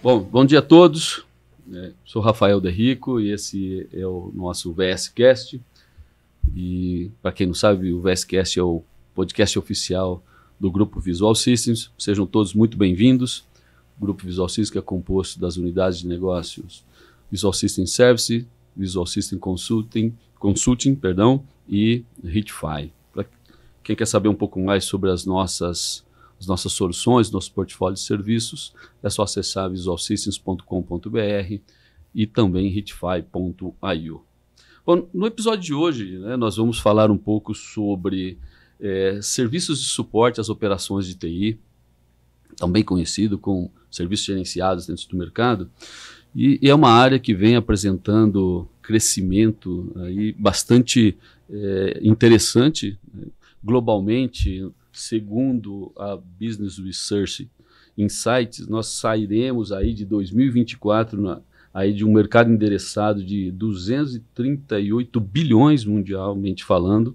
Bom dia a todos. Sou Rafael Derrico e esse é o nosso VScast. E para quem não sabe, o VScast é o podcast oficial do Grupo Visual Systems. Sejam todos muito bem-vindos. O Grupo Visual Systems que é composto das unidades de negócios Visual System Service, Visual System Consulting, e Hitify. Para quem quer saber um pouco mais sobre as nossas soluções, nosso portfólio de serviços, é só acessar visualsystems.com.br e também hitify.io. Bom, no episódio de hoje, nós vamos falar um pouco sobre serviços de suporte às operações de TI, também conhecido como serviços gerenciados dentro do mercado, e é uma área que vem apresentando crescimento aí bastante interessante globalmente. Segundo a Business Research Insights, nós sairemos aí de 2024 aí de um mercado endereçado de 238 bilhões mundialmente falando,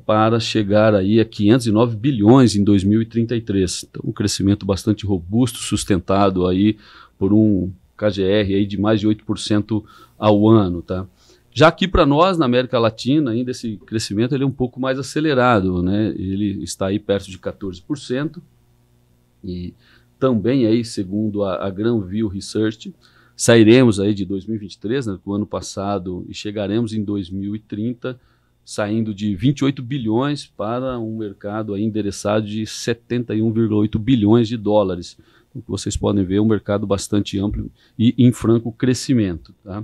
para chegar aí a 509 bilhões em 2033. Então, um crescimento bastante robusto, sustentado aí por um KGR aí de mais de 8% ao ano, tá? Já aqui para nós, na América Latina, ainda esse crescimento ele é um pouco mais acelerado, Ele está aí perto de 14%, e também aí, segundo a Granville Research, sairemos aí de 2023, do ano passado, e chegaremos em 2030, saindo de 28 bilhões para um mercado aí endereçado de 71,8 bilhões de dólares. Então, vocês podem ver, um mercado bastante amplo e em franco crescimento, tá?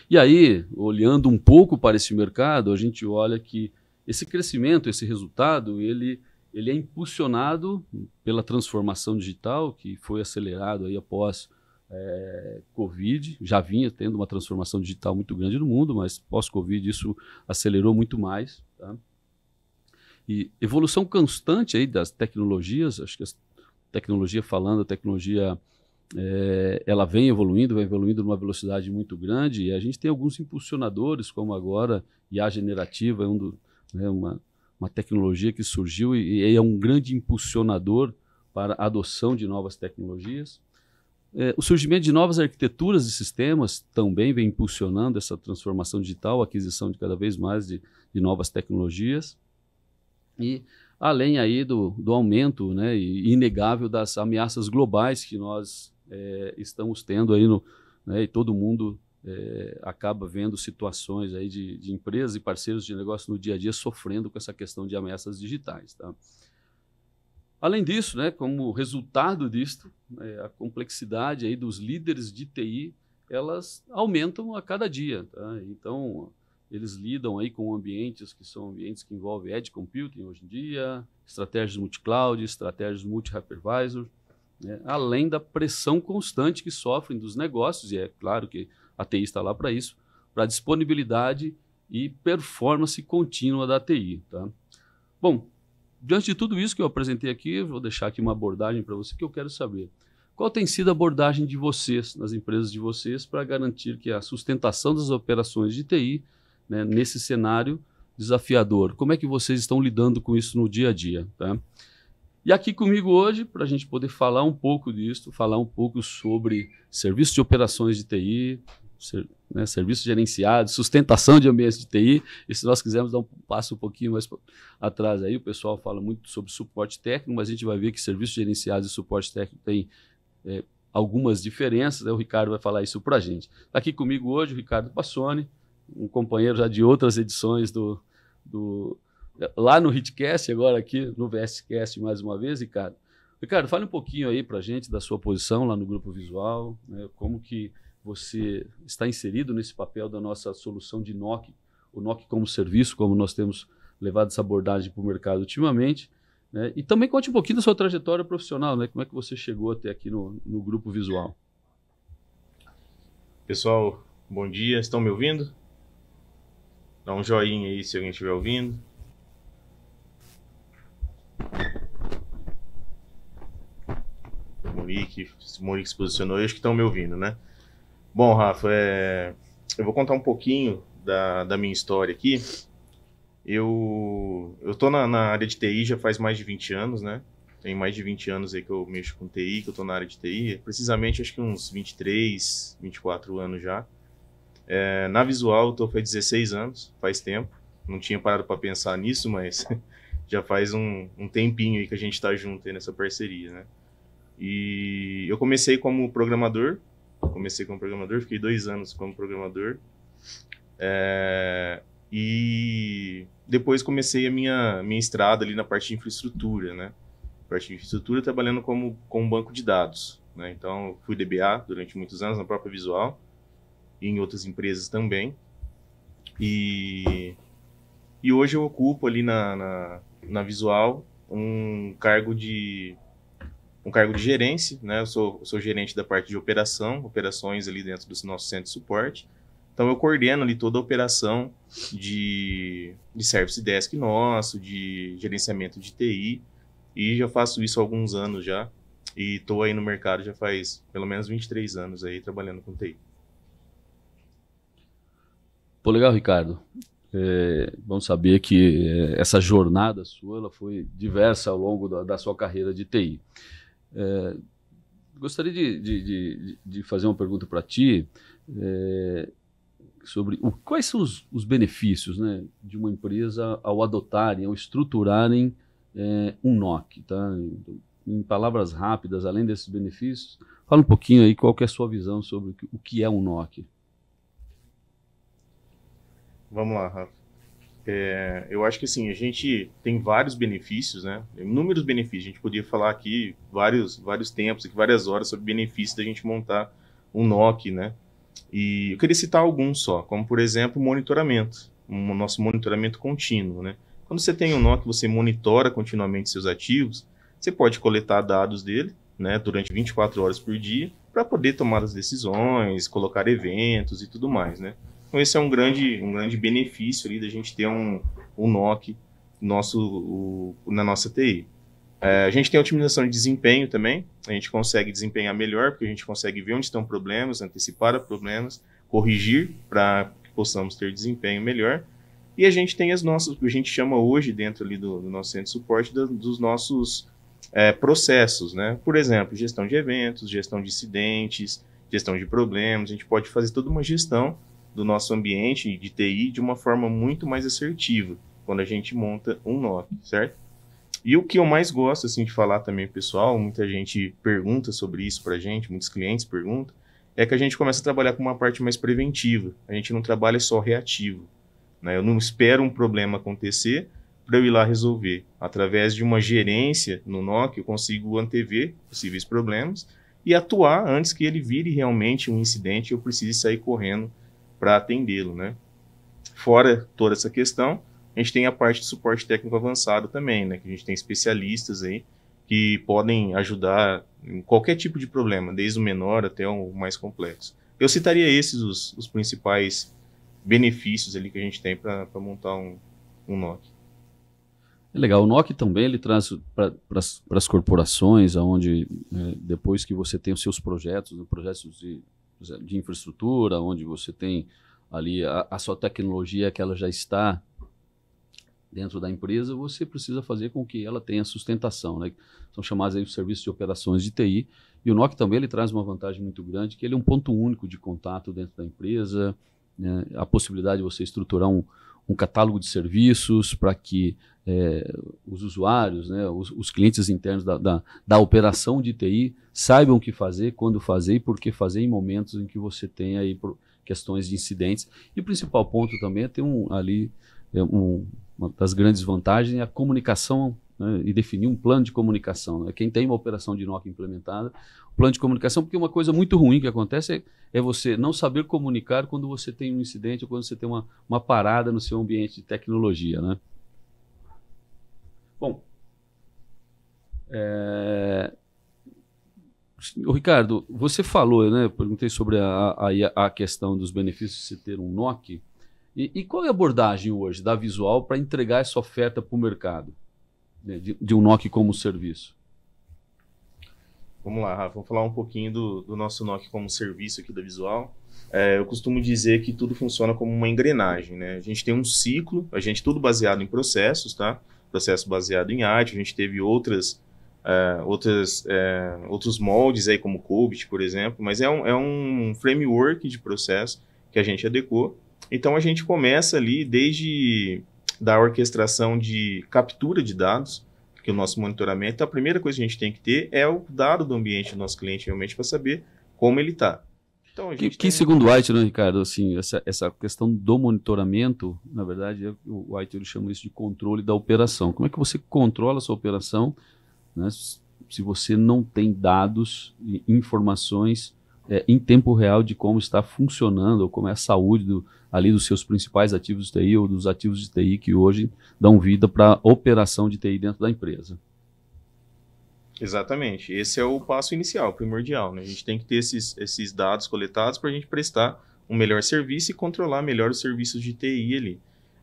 E aí, olhando um pouco para esse mercado, a gente olha que esse crescimento, esse resultado, ele é impulsionado pela transformação digital, que foi acelerado aí após Covid. Já vinha tendo uma transformação digital muito grande no mundo, mas pós-Covid isso acelerou muito mais, tá? E evolução constante aí das tecnologias, acho que a tecnologia ela vem evoluindo numa velocidade muito grande, e a gente tem alguns impulsionadores, como agora IA generativa, uma tecnologia que surgiu e é um grande impulsionador para a adoção de novas tecnologias. O surgimento de novas arquiteturas de sistemas também vem impulsionando essa transformação digital, a aquisição de cada vez mais de novas tecnologias, e além aí do aumento, inegável das ameaças globais que nós estamos tendo aí e todo mundo acaba vendo situações aí de empresas e parceiros de negócio no dia a dia sofrendo com essa questão de ameaças digitais, tá? Além disso, como resultado disto, a complexidade aí dos líderes de TI, elas aumentam a cada dia, tá? Então, eles lidam aí com ambientes que são ambientes que envolvem edge computing hoje em dia, estratégias multi-cloud, estratégias multi-hypervisor, além da pressão constante que sofrem dos negócios, e é claro que a TI está lá para isso, para a disponibilidade e performance contínua da TI, tá? Bom, diante de tudo isso que eu apresentei aqui, vou deixar aqui uma abordagem para você que eu quero saber. Qual tem sido a abordagem de vocês, nas empresas de vocês, para garantir que a sustentação das operações de TI, nesse cenário desafiador? Como é que vocês estão lidando com isso no dia a dia, tá? E aqui comigo hoje, para a gente poder falar um pouco disso, falar um pouco sobre serviços de operações de TI, serviços gerenciados, sustentação de ambientes de TI, e se nós quisermos dar um passo um pouquinho mais atrás aí, o pessoal fala muito sobre suporte técnico, mas a gente vai ver que serviços gerenciados e suporte técnico têm algumas diferenças, o Ricardo vai falar isso para a gente. Está aqui comigo hoje o Ricardo Passoni, um companheiro já de outras edições lá no Hitcast, agora aqui no VScast mais uma vez, Ricardo. Ricardo, fale um pouquinho aí para a gente da sua posição lá no Grupo Visual, como que você está inserido nesse papel da nossa solução de NOC, o NOC como serviço, como nós temos levado essa abordagem para o mercado ultimamente, e também conte um pouquinho da sua trajetória profissional, como é que você chegou até aqui no Grupo Visual. Pessoal, bom dia, estão me ouvindo? Dá um joinha aí se alguém estiver ouvindo. Monique se posicionou, acho que estão me ouvindo, Bom, Rafa, eu vou contar um pouquinho da minha história aqui. Eu tô na área de TI já faz mais de 20 anos, Tem mais de 20 anos aí que eu mexo com TI, que eu tô na área de TI. Precisamente, acho que uns 23, 24 anos já. Na Visual, eu tô faz 16 anos, faz tempo. Não tinha parado para pensar nisso, mas já faz um tempinho aí que a gente tá junto aí nessa parceria, né? E eu comecei como programador. Fiquei 2 anos como programador. E depois comecei a minha estrada ali na parte de infraestrutura, né? Parte de infraestrutura trabalhando com um banco de dados, né? Então, eu fui DBA durante muitos anos na própria Visual e em outras empresas também. E hoje eu ocupo ali na Visual um cargo de gerência, né? Eu sou gerente da parte de operações ali dentro do nosso centro de suporte. Então, eu coordeno ali toda a operação de Service Desk nosso, de gerenciamento de TI, e já faço isso há alguns anos já, e estou aí no mercado já faz pelo menos 23 anos aí trabalhando com TI. Pô, legal, Ricardo. Vamos saber que essa jornada sua ela foi diversa ao longo da sua carreira de TI. Gostaria de fazer uma pergunta para ti sobre quais são os benefícios, né, de uma empresa ao adotarem, ao estruturarem um NOC, tá? Em palavras rápidas, além desses benefícios, fala um pouquinho aí qual que é a sua visão sobre o que é um NOC. Vamos lá, Rafa. Eu acho que assim, a gente tem vários benefícios, né? Inúmeros benefícios. A gente podia falar aqui vários tempos, aqui, várias horas sobre benefícios da gente montar um NOC, né? E eu queria citar alguns só, como por exemplo, monitoramento, nosso monitoramento contínuo, né? Quando você tem um NOC, você monitora continuamente seus ativos, você pode coletar dados dele, né, durante 24 horas por dia, para poder tomar as decisões, colocar eventos e tudo mais, né? Então esse é um grande benefício ali da gente ter um NOC na nossa TI. A gente tem a otimização de desempenho também, a gente consegue desempenhar melhor, porque a gente consegue ver onde estão problemas, antecipar problemas, corrigir para que possamos ter desempenho melhor. E a gente tem o que a gente chama hoje, dentro ali do nosso centro de suporte, dos nossos processos, né? Por exemplo, gestão de eventos, gestão de incidentes, gestão de problemas. A gente pode fazer toda uma gestão do nosso ambiente de TI de uma forma muito mais assertiva, quando a gente monta um NOC, certo? E o que eu mais gosto assim, de falar também, pessoal, muita gente pergunta sobre isso pra gente, muitos clientes perguntam, é que a gente começa a trabalhar com uma parte mais preventiva. A gente não trabalha só reativo, né? Eu não espero um problema acontecer para eu ir lá resolver. Através de uma gerência no NOC, eu consigo antever possíveis problemas e atuar antes que ele vire realmente um incidente e eu precise sair correndo para atendê-lo, né? Fora toda essa questão, a gente tem a parte de suporte técnico avançado também, né? Que a gente tem especialistas aí que podem ajudar em qualquer tipo de problema, desde o menor até o mais complexo. Eu citaria esses os principais benefícios ali que a gente tem para montar um NOC. É legal, o NOC também ele traz para as corporações, onde depois que você tem os seus projetos de infraestrutura, onde você tem ali a sua tecnologia que ela já está dentro da empresa, você precisa fazer com que ela tenha sustentação, né? São chamados aí os serviços de operações de TI, e o NOC também ele traz uma vantagem muito grande, que ele é um ponto único de contato dentro da empresa, né? A possibilidade de você estruturar um catálogo de serviços para que os usuários, né, os clientes internos da operação de TI saibam o que fazer, quando fazer e por que fazer em momentos em que você tem aí questões de incidentes. E o principal ponto também é ter uma das grandes vantagens é a comunicação, né, e definir um plano de comunicação, né? Quem tem uma operação de NOC implementada, o plano de comunicação, porque uma coisa muito ruim que acontece é você não saber comunicar quando você tem um incidente ou quando você tem uma parada no seu ambiente de tecnologia, né? Bom, Ricardo, você falou, né? Perguntei sobre a questão dos benefícios de se ter um NOC. E qual é a abordagem hoje da Visual para entregar essa oferta para o mercado, né, de um NOC como serviço? Vamos lá, Rafa, vamos falar um pouquinho do nosso NOC como serviço aqui da Visual. Eu costumo dizer que tudo funciona como uma engrenagem, né? A gente tem um ciclo, tudo baseado em processos, tá? Processo baseado em AD, a gente teve outras outros moldes aí como COBIT, por exemplo, mas é um framework de processo que a gente adequou. Então a gente começa ali desde da orquestração de captura de dados, que o nosso monitoramento, a primeira coisa que a gente tem que ter é o dado do ambiente do nosso cliente realmente para saber como ele está. Então, segundo o White, né, Ricardo, assim, essa questão do monitoramento, na verdade, o White ele chama isso de controle da operação. Como é que você controla a sua operação, né, se você não tem dados e informações em tempo real de como está funcionando, ou como é a saúde ali dos seus principais ativos de TI ou dos ativos de TI que hoje dão vida para a operação de TI dentro da empresa? Exatamente. Esse é o passo inicial, primordial, né? A gente tem que ter esses dados coletados para a gente prestar um melhor serviço e controlar melhor os serviços de TI ali.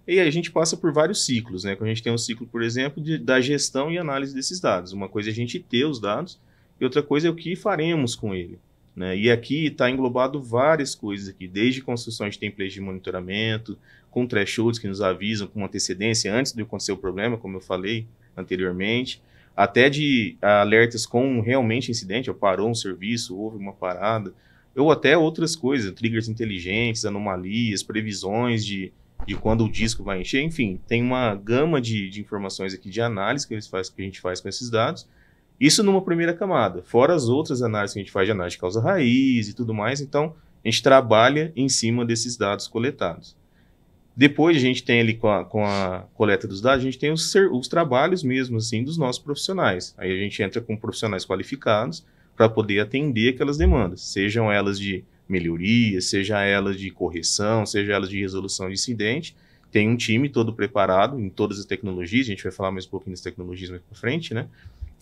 E aí a gente passa por vários ciclos, né? Quando a gente tem um ciclo, por exemplo, da gestão e análise desses dados. Uma coisa é a gente ter os dados e outra coisa é o que faremos com ele, né? E aqui está englobado várias coisas aqui, desde construções de templates de monitoramento, com thresholds que nos avisam com antecedência antes de acontecer o problema, como eu falei anteriormente, até de alertas com realmente incidente, parou um serviço, houve uma parada, ou até outras coisas, triggers inteligentes, anomalias, previsões de quando o disco vai encher, enfim, tem uma gama de informações aqui de análise que a gente faz com esses dados, isso numa primeira camada, fora as outras análises que a gente faz de análise de causa raiz e tudo mais, então a gente trabalha em cima desses dados coletados. Depois a gente tem ali com a coleta dos dados, a gente tem os trabalhos mesmo assim dos nossos profissionais. Aí a gente entra com profissionais qualificados para poder atender aquelas demandas, sejam elas de melhoria, seja elas de correção, seja elas de resolução de incidente. Tem um time todo preparado em todas as tecnologias, a gente vai falar mais um pouquinho das tecnologias mais para frente, né?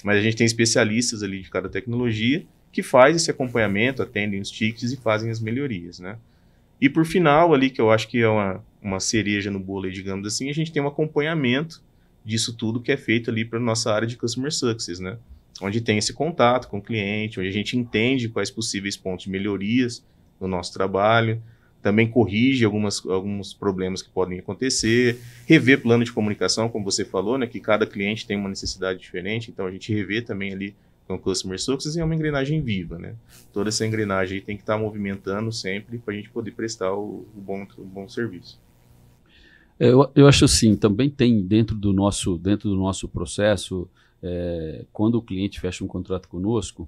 Mas a gente tem especialistas ali de cada tecnologia que faz esse acompanhamento, atendem os tickets e fazem as melhorias, né? E por final ali, que eu acho que é uma cereja no bolo, digamos assim, a gente tem um acompanhamento disso tudo que é feito ali para a nossa área de Customer Success, né? Onde tem esse contato com o cliente, onde a gente entende quais possíveis pontos de melhorias no nosso trabalho, também corrige alguns problemas que podem acontecer, rever plano de comunicação, como você falou, né? Que cada cliente tem uma necessidade diferente, então a gente revê também ali com o Customer Success, e é uma engrenagem viva, né? Toda essa engrenagem aí tem que estar movimentando sempre para a gente poder prestar o bom serviço. Eu acho assim, também tem dentro do nosso processo, quando o cliente fecha um contrato conosco,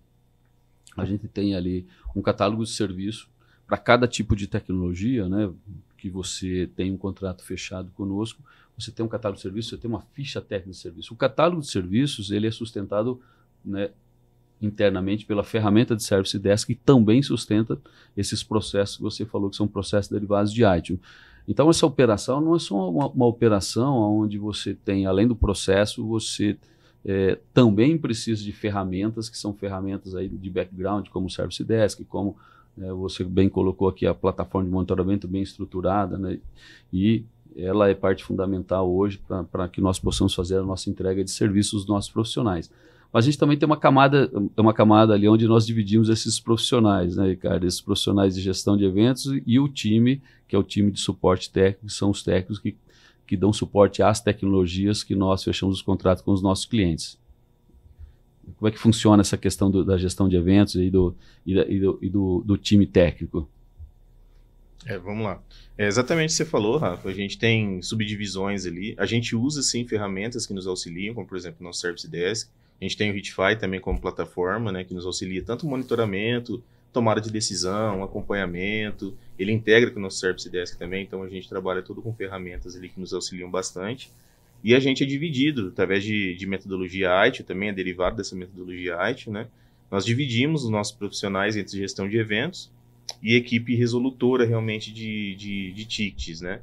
a gente tem ali um catálogo de serviço para cada tipo de tecnologia, né? Que você tem um contrato fechado conosco, você tem um catálogo de serviços, você tem uma ficha técnica de serviço. O catálogo de serviços ele é sustentado, né, internamente pela ferramenta de Service Desk, que também sustenta esses processos que você falou que são processos derivados de ITIL. Então essa operação não é só uma operação onde você tem, além do processo, você também precisa de ferramentas que são ferramentas aí de background, como o Service Desk, como você bem colocou aqui a plataforma de monitoramento bem estruturada, né? E ela é parte fundamental hoje para que nós possamos fazer a nossa entrega de serviços dos nossos profissionais. Mas a gente também tem uma camada ali onde nós dividimos esses profissionais, né, Ricardo? Esses profissionais de gestão de eventos e o time, que é o time de suporte técnico, que são os técnicos que dão suporte às tecnologias que nós fechamos os contratos com os nossos clientes. Como é que funciona essa questão da gestão de eventos e do time técnico? Vamos lá. Exatamente o que você falou, Rafa. A gente tem subdivisões ali. A gente usa, sim, ferramentas que nos auxiliam, como, por exemplo, o nosso Service Desk. A gente tem o Hitify também como plataforma, né, que nos auxilia tanto monitoramento, tomada de decisão, acompanhamento. Ele integra com o nosso Service Desk também, então a gente trabalha tudo com ferramentas ali que nos auxiliam bastante. E a gente é dividido através de metodologia ITIL, também é derivado dessa metodologia ITIL, né? Nós dividimos os nossos profissionais entre gestão de eventos e equipe resolutora realmente de tickets, né?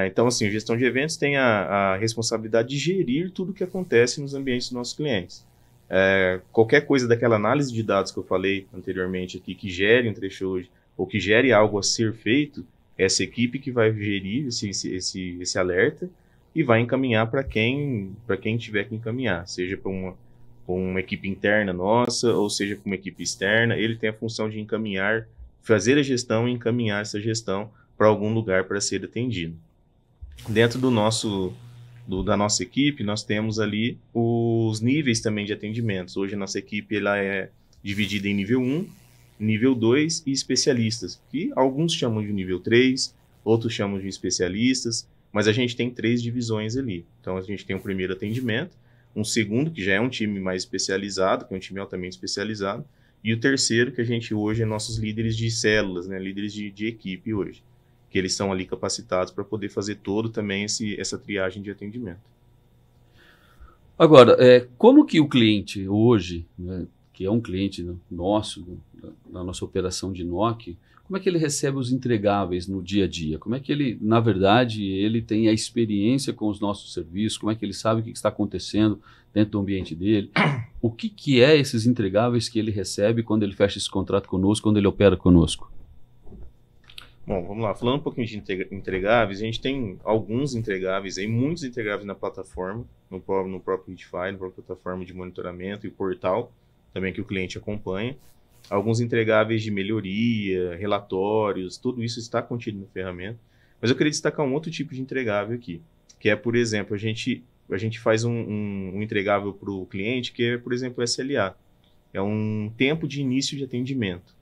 Então, assim, a gestão de eventos tem a responsabilidade de gerir tudo o que acontece nos ambientes dos nossos clientes. Qualquer coisa daquela análise de dados que eu falei anteriormente aqui, que gere um threshold ou que gere algo a ser feito, essa equipe que vai gerir esse alerta e vai encaminhar para quem tiver que encaminhar, seja para uma equipe interna nossa ou seja para uma equipe externa. Ele tem a função de encaminhar, fazer a gestão e encaminhar essa gestão para algum lugar para ser atendido. Dentro do nosso da nossa equipe, nós temos ali os níveis também de atendimentos. Hoje a nossa equipe ela é dividida em nível 1, nível 2 e especialistas, que alguns chamam de nível 3, outros chamam de especialistas, mas a gente tem 3 divisões ali. Então a gente tem o primeiro atendimento, um segundo, que já é um time mais especializado, que é um time altamente especializado, e o terceiro, que a gente hoje é nossos líderes de células, né, líderes de equipe hoje, que eles são ali capacitados para poder fazer todo também essa triagem de atendimento. Agora, como que o cliente hoje, né, que é um cliente nosso, da nossa operação de NOC, como é que ele recebe os entregáveis no dia a dia? Como é que ele, na verdade, ele tem a experiência com os nossos serviços? Como é que ele sabe o que está acontecendo dentro do ambiente dele? O que é esses entregáveis que ele recebe quando ele fecha esse contrato conosco, quando ele opera conosco? Bom, vamos lá. Falando um pouquinho de entregáveis, a gente tem alguns entregáveis aí, muitos entregáveis na plataforma, no próprio Hitify, na própria plataforma de monitoramento e o portal também que o cliente acompanha. Alguns entregáveis de melhoria, relatórios, tudo isso está contido na ferramenta. Mas eu queria destacar um outro tipo de entregável aqui, que é, por exemplo, a gente faz um entregável para o cliente que é, por exemplo, o SLA. É um tempo de início de atendimento.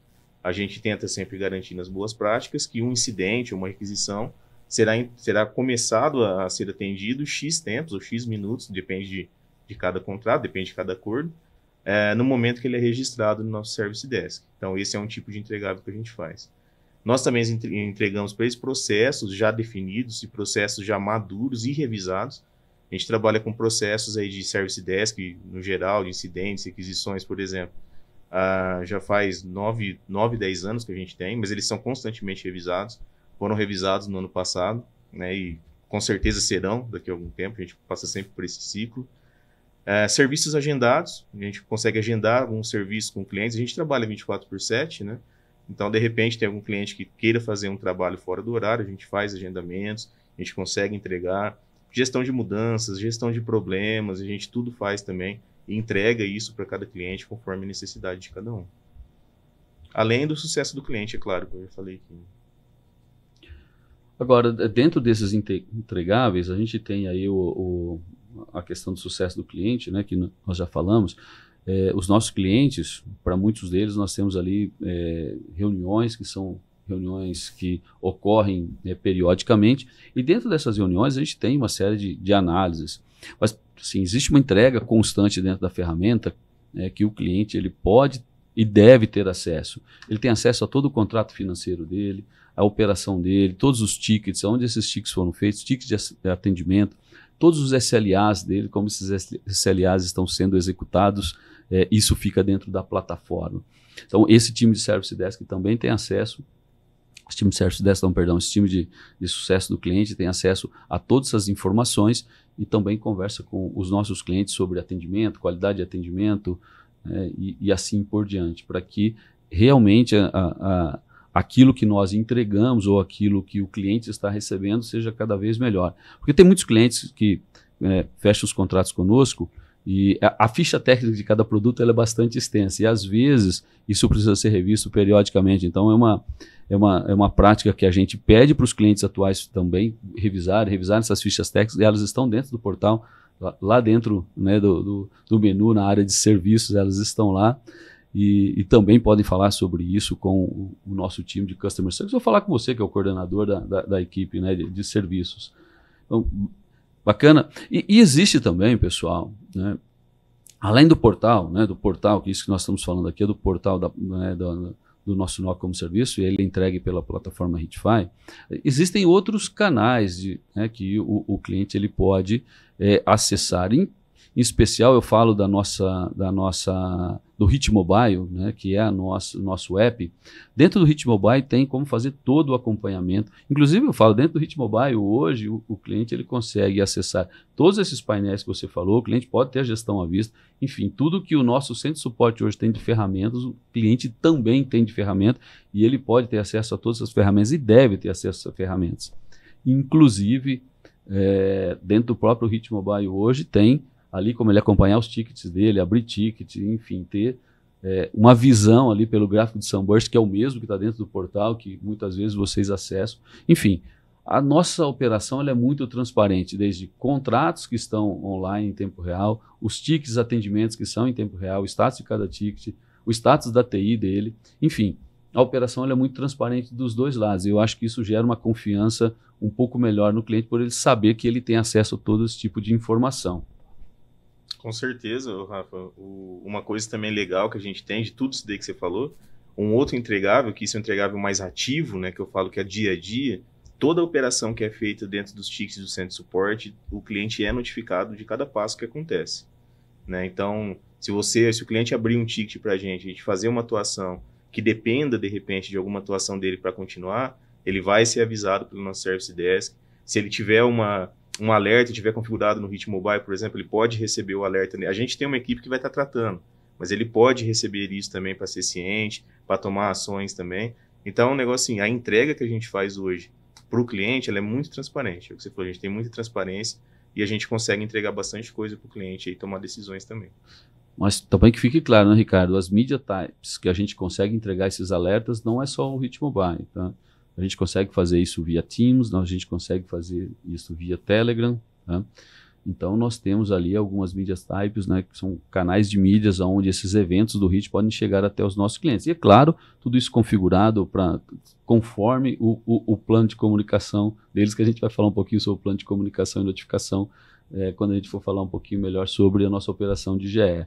A gente tenta sempre garantir nas boas práticas que um incidente ou uma requisição será começado a ser atendido X tempos ou X minutos, depende de cada contrato, depende de cada acordo, no momento que ele é registrado no nosso Service Desk. Então, esse é um tipo de entregável que a gente faz. Nós também entregamos para esses processos já definidos e processos já maduros e revisados. A gente trabalha com processos aí de Service Desk, no geral, de incidentes, requisições, por exemplo. Já faz 9, 10 anos que a gente tem, mas eles são constantemente revisados. Foram revisados no ano passado, né, e com certeza serão daqui a algum tempo, a gente passa sempre por esse ciclo. Serviços agendados, a gente consegue agendar alguns serviços com clientes, a gente trabalha 24/7, né? Então, de repente, tem algum cliente que queira fazer um trabalho fora do horário, a gente faz agendamentos, a gente consegue entregar. Gestão de mudanças, gestão de problemas, a gente tudo faz também e entrega isso para cada cliente conforme a necessidade de cada um. Além do sucesso do cliente, é claro, que eu já falei aqui. Agora, dentro desses entregáveis, a gente tem aí a questão do sucesso do cliente, né, que nós já falamos. Os nossos clientes, para muitos deles, nós temos ali reuniões que são reuniões que ocorrem periodicamente, e dentro dessas reuniões a gente tem uma série de análises. Mas, assim, existe uma entrega constante dentro da ferramenta que o cliente ele pode e deve ter acesso. Ele tem acesso a todo o contrato financeiro dele, a operação dele, todos os tickets, onde esses tickets foram feitos, tickets de atendimento, todos os SLAs dele, como esses SLAs estão sendo executados, isso fica dentro da plataforma. Então, esse time de Service Desk também tem acesso. Esse time de Service Desk, esse time de sucesso do cliente tem acesso a todas essas informações e também conversa com os nossos clientes sobre atendimento, qualidade de atendimento e assim por diante, para que realmente aquilo que nós entregamos ou aquilo que o cliente está recebendo seja cada vez melhor. Porque tem muitos clientes que fecham os contratos conosco e a ficha técnica de cada produto ela é bastante extensa e às vezes isso precisa ser revisto periodicamente. Então é uma prática que a gente pede para os clientes atuais também revisarem essas fichas técnicas, e elas estão dentro do portal, lá dentro, né, do menu, na área de serviços, elas estão lá e também podem falar sobre isso com o nosso time de Customer Service. Vou falar com você, que é o coordenador da equipe, né, de serviços. Então, bacana. E existe também, pessoal, né, além do portal, que isso que nós estamos falando aqui é do portal do nosso NOC como serviço, e ele é entregue pela plataforma Hitify, existem outros canais que o cliente ele pode acessar. Em especial, eu falo do Hit Mobile, né, que é nosso app. Dentro do Hit Mobile tem como fazer todo o acompanhamento. Inclusive, eu falo, dentro do Hit Mobile, hoje, o cliente ele consegue acessar todos esses painéis que você falou, o cliente pode ter a gestão à vista, enfim, tudo que o nosso centro de suporte hoje tem de ferramentas, o cliente também tem de ferramenta, e ele pode ter acesso a todas as ferramentas e deve ter acesso a ferramentas. Inclusive, dentro do próprio Hit Mobile hoje tem ali como ele acompanhar os tickets dele, abrir ticket, enfim, ter uma visão ali pelo gráfico de Sunburst, que é o mesmo que está dentro do portal, que muitas vezes vocês acessam. Enfim, A nossa operação ela é muito transparente, desde contratos que estão online em tempo real, os tickets, atendimentos que são em tempo real, o status de cada ticket, o status da TI dele, enfim, a operação ela é muito transparente dos dois lados. Eu acho que isso gera uma confiança um pouco melhor no cliente por ele saber que ele tem acesso a todo esse tipo de informação. Com certeza, Rafa. Uma coisa também legal que a gente tem de tudo isso daí que você falou, um outro entregável, que isso é um entregável mais ativo, né, que eu falo que é dia a dia, toda a operação que é feita dentro dos tickets do centro de suporte, o cliente é notificado de cada passo que acontece, né? Então, se o cliente abrir um ticket para a gente fazer uma atuação que dependa, de repente, de alguma atuação dele para continuar, ele vai ser avisado pelo nosso Service Desk. Se ele tiver um alerta, tiver configurado no Hit Mobile, por exemplo, ele pode receber o alerta. A gente tem uma equipe que vai estar tratando, mas ele pode receber isso também para ser ciente, para tomar ações também. Então, é um negócio assim, a entrega que a gente faz hoje para o cliente, ela é muito transparente. É o que você falou, a gente tem muita transparência e a gente consegue entregar bastante coisa para o cliente e tomar decisões também. Mas também que fique claro, né, Ricardo? As media types que a gente consegue entregar esses alertas não é só o Hit Mobile, tá? A gente consegue fazer isso via Teams, a gente consegue fazer isso via Telegram, tá? Então, nós temos ali algumas media types, né, que são canais de mídias onde esses eventos do HIT podem chegar até os nossos clientes. E, é claro, tudo isso configurado conforme o plano de comunicação deles, que a gente vai falar um pouquinho sobre o plano de comunicação e notificação quando a gente for falar um pouquinho melhor sobre a nossa operação de GE.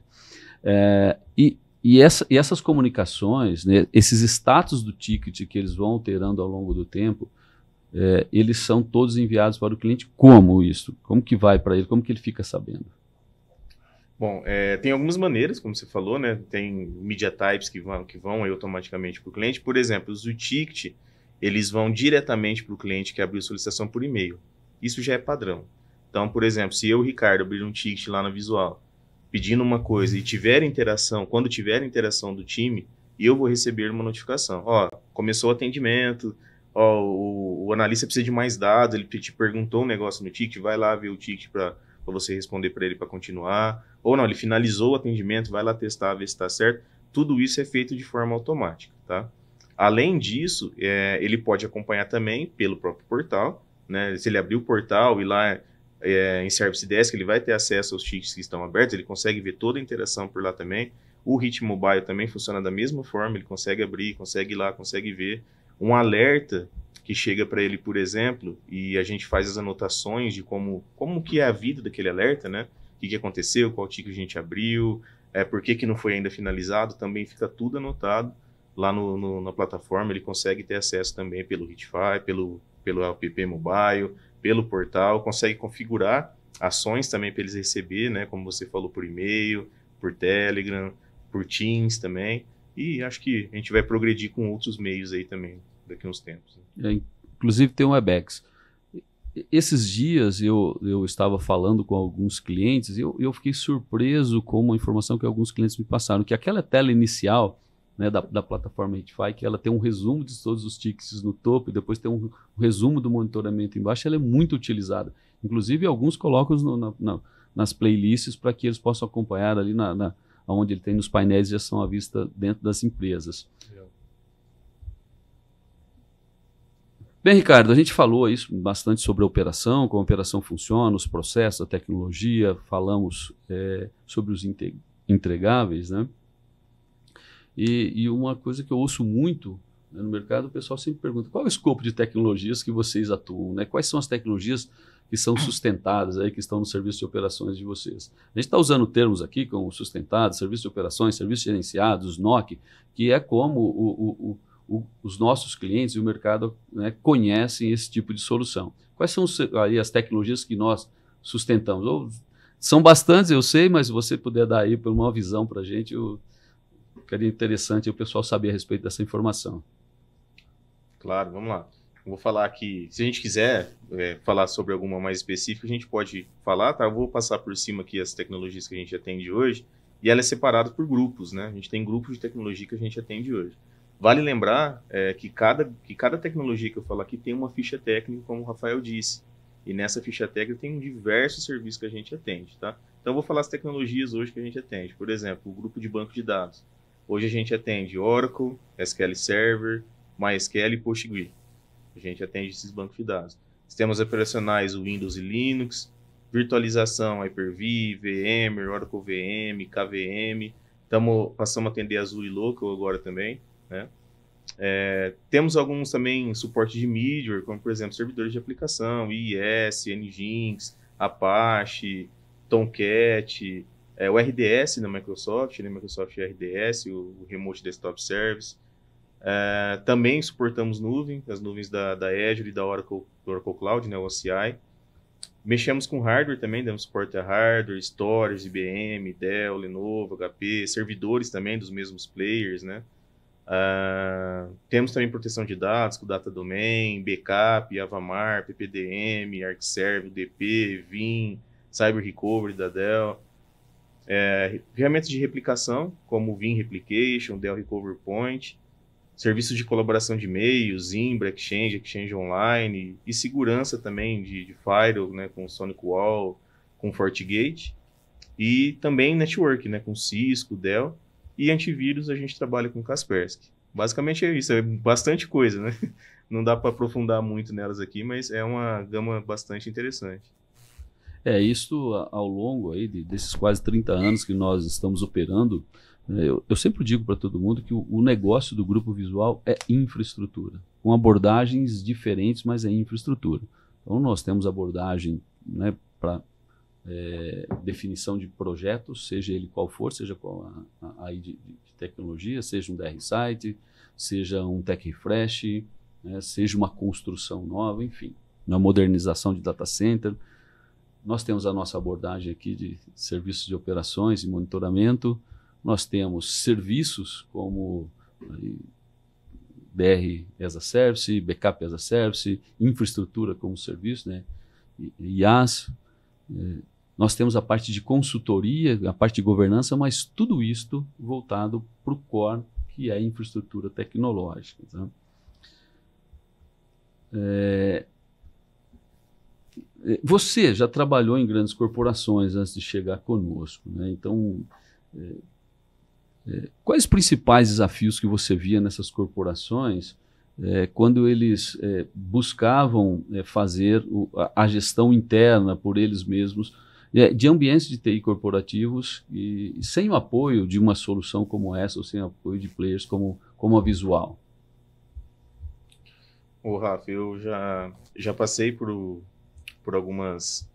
E essas comunicações, né, esses status do ticket que eles vão alterando ao longo do tempo, eles são todos enviados para o cliente. Como isso? Como que vai para ele? Como que ele fica sabendo? Bom, tem algumas maneiras, como você falou, né? Tem media types que vão aí automaticamente para o cliente. Por exemplo, os do ticket, eles vão diretamente para o cliente que abriu a solicitação por e-mail. Isso já é padrão. Então, por exemplo, se eu, Ricardo, abrir um ticket lá na Visual, pedindo uma coisa e tiver interação, quando tiver interação do time, eu vou receber uma notificação. Ó, começou o atendimento, ó, o analista precisa de mais dados, ele te perguntou um negócio no ticket, vai lá ver o ticket para você responder para ele para continuar. Ou não, ele finalizou o atendimento, vai lá testar, ver se está certo. Tudo isso é feito de forma automática, tá? Além disso, ele pode acompanhar também pelo próprio portal, né? Se ele abrir o portal e lá em Service Desk, ele vai ter acesso aos tickets que estão abertos, ele consegue ver toda a interação por lá também. O Hit Mobile também funciona da mesma forma, ele consegue abrir, consegue ir lá, consegue ver. Um alerta que chega para ele, por exemplo, e a gente faz as anotações de como que é a vida daquele alerta, né? O que aconteceu, qual ticket a gente abriu, por que não foi ainda finalizado, também fica tudo anotado lá na plataforma. Ele consegue ter acesso também pelo Hitify, pelo app mobile, pelo portal, consegue configurar ações também para eles receber, né? Como você falou, por e-mail, por Telegram, por Teams também. E acho que a gente vai progredir com outros meios aí também daqui a uns tempos. Inclusive tem um Webex. Esses dias eu estava falando com alguns clientes e eu fiquei surpreso com uma informação que alguns clientes me passaram, que aquela tela inicial, né, da plataforma Hitify, que ela tem um resumo de todos os tickets no topo e depois tem um resumo do monitoramento embaixo, ela é muito utilizada. Inclusive alguns colocam nas playlists para que eles possam acompanhar ali onde ele tem nos painéis de ação à vista dentro das empresas. Bem, Ricardo, a gente falou isso bastante sobre a operação, como a operação funciona, os processos, a tecnologia, falamos sobre os entregáveis, né? E uma coisa que eu ouço muito, né, no mercado, o pessoal sempre pergunta qual é o escopo de tecnologias que vocês atuam, né? Quais são as tecnologias que são sustentadas, aí, que estão no serviço de operações de vocês. A gente está usando termos aqui como sustentados, serviço de operações, serviços gerenciados, NOC, que é como os nossos clientes e o mercado, né, conhecem esse tipo de solução. Quais são aí as tecnologias que nós sustentamos? São bastantes, eu sei, mas se você puder dar aí uma visão para a gente, ficaria interessante o pessoal saber a respeito dessa informação. Claro, vamos lá. Eu vou falar aqui, se a gente quiser falar sobre alguma mais específica, a gente pode falar, tá? Eu vou passar por cima aqui as tecnologias que a gente atende hoje, e ela é separada por grupos, né? A gente tem grupos de tecnologia que a gente atende hoje. Vale lembrar que cada tecnologia que eu falo aqui tem uma ficha técnica, como o Rafael disse. E nessa ficha técnica tem diversos serviços que a gente atende, tá? Então eu vou falar as tecnologias hoje que a gente atende. Por exemplo, o grupo de banco de dados. Hoje a gente atende Oracle, SQL Server, MySQL e PostgreSQL. A gente atende esses bancos de dados. sistemas operacionais, o Windows e Linux, virtualização, Hyper-V, VMware, Oracle VM, KVM, passamos a atender Azure e Local agora também, né? Temos alguns também suporte de middleware, como por exemplo servidores de aplicação, IIS, Nginx, Apache, Tomcat, o RDS da Microsoft, né? Microsoft RDS, o Remote Desktop Service. Também suportamos as nuvens da Azure e da Oracle Cloud, né? O OCI. Mexemos com hardware também, damos suporte a hardware, storage, IBM, Dell, Lenovo, HP, servidores também dos mesmos players, né? Temos também proteção de dados com Data Domain, Backup, Avamar, PPDM, ArcServe, UDP, Vim, Cyber Recovery da Dell. Ferramentas de replicação, como o Vim Replication, Dell Recovery Point, serviços de colaboração de e-mail, Zimbra, Exchange Online, e segurança também de firewall, né, com SonicWall, com FortiGate, e também network, né, com Cisco, Dell, e antivírus a gente trabalha com Kaspersky. Basicamente é isso, é bastante coisa, né? Não dá para aprofundar muito nelas aqui, mas é uma gama bastante interessante. Isso ao longo aí desses quase 30 anos que nós estamos operando, eu sempre digo para todo mundo que o negócio do Grupo Visual é infraestrutura, com abordagens diferentes, mas é infraestrutura. Então nós temos abordagem, né, para definição de projetos, seja ele qual for, seja qual de tecnologia, seja um DR Site, seja um Tech Refresh, né, seja uma construção nova, enfim, uma modernização de data center. Nós temos a nossa abordagem aqui de serviços de operações e monitoramento. Nós temos serviços como DR as a Service, Backup as a Service, infraestrutura como serviço, né? IaaS. Nós temos a parte de consultoria, a parte de governança, mas tudo isto voltado para o core, que é a infraestrutura tecnológica. Tá? Você já trabalhou em grandes corporações antes de chegar conosco, né? Então, quais os principais desafios que você via nessas corporações quando eles buscavam fazer a gestão interna por eles mesmos de ambientes de TI corporativos e sem o apoio de uma solução como essa ou sem o apoio de players como a Visual? Rafa, eu já passei por algumas